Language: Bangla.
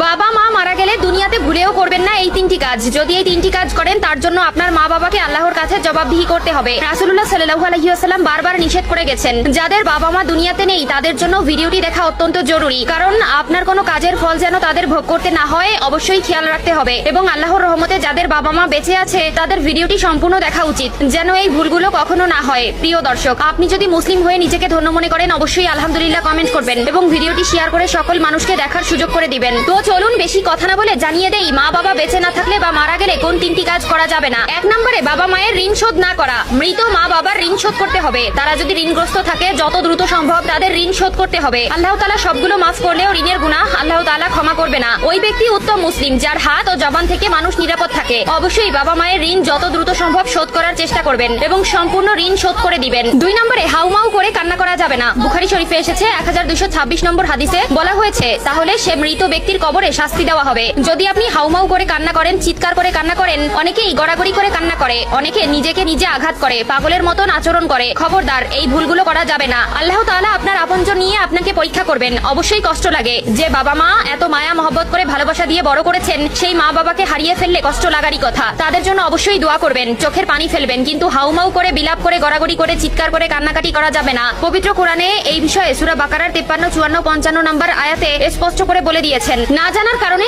বাবা মা মারা গেলে দুনিয়াতে ভুলেও করবেন না এই তিনটি কাজ। যদি এই তিনটি কাজ করেন তার জন্য আপনার মা বাবাকে আল্লাহর কাছে জবাবদিহি করতে হবে। রাসূলুল্লাহ সাল্লাল্লাহু আলাইহি ওয়াসাল্লাম বারবার নিষেধ করে গেছেন, যাদের বাবা মা দুনিয়াতে নেই তাদের জন্য ভিডিওটি দেখা অত্যন্ত জরুরি, কারণ আপনার কোনো কাজের ফল যেন তাদের ভোগ করতে না হয় অবশ্যই খেয়াল রাখতে হবে। এবং আল্লাহর রহমতে যাদের বাবা মা বেঁচে আছে তাদের ভিডিওটি সম্পূর্ণ দেখা উচিত, যেন এই ভুলগুলো কখনো না হয়। প্রিয় দর্শক, আপনি যদি মুসলিম হয়ে নিজেকে ধন্য মনে করেন অবশ্যই আলহামদুলিল্লাহ কমেন্ট করবেন এবং ভিডিওটি শেয়ার করে সকল মানুষকে দেখার সুযোগ করে দিবেন। তো চলুন বেশি কথা না বলে জানিয়ে দেই মা বাবা বেঁচে না থাকলে বা মারা গেলে কোন তিনটি কাজ করা যাবে না। 1 নম্বরে বাবা মায়ের ঋণ শোধ না করা। মৃত মা বাবার ঋণ শোধ করতে হবে। তারা যদি ঋণগ্রস্ত থাকে যত দ্রুত সম্ভব তাদের ঋণ শোধ করতে হবে। আল্লাহ তাআলা সবগুলো মাফ করলেও ঋণের গুনাহ আল্লাহ তাআলা ক্ষমা করবে না। ওই ব্যক্তি উত্তম মুসলিম যার হাত ও জবান থেকে মানুষ নিরাপদ থাকে। অবশ্যই বাবা মায়ের ঋণ যত দ্রুত সম্ভব শোধ করার চেষ্টা করবেন এবং সম্পূর্ণ ঋণ শোধ করে দিবেন। 2 নম্বরে হাউমাউ করে কান্না করা যাবে না। বুখারী শরীফে এসেছে 1226 নম্বর হাদিসে বলা হয়েছে, তাহলে সে মৃত ব্যক্তির কবরে শাস্তি দেওয়া হবে। যদি আপনি হাউমাউ করে কান্না করেন, চিৎকার করে কান্না করেন, অনেকেই গড়াগড়ি করে কান্না করে, অনেকে নিজেকে নিজে আঘাত করে, পাগলের মতন আচরণ করে, খবরদার এই ভুলগুলো করা যাবে না। আল্লাহ তাআলা আপনার আপনজন নিয়ে আপনাকে পরীক্ষা করবেন। অবশ্যই কষ্ট লাগে। যে বাবা মা এত মায়া মহব্বত করে ভালোবাসা দিয়ে বড় করেছেন সেই মা বাবাকে হারিয়ে ফেললে কষ্ট লাগারই কথা। তাদের জন্য অবশ্যই দোয়া করবেন, চোখের পানি ফেলবেন, কিন্তু হাউমাউ করে বিলাপ করে গড়াগড়ি করে চিৎকার করে কান্নাকাটি করা যাবে না। পবিত্র কোরআনে এই বিষয়ে সূরা বাকারার 53, 54, 55 নম্বর আয়াতে স্পষ্ট করে বলে দিয়েছেন। না জানার কারণে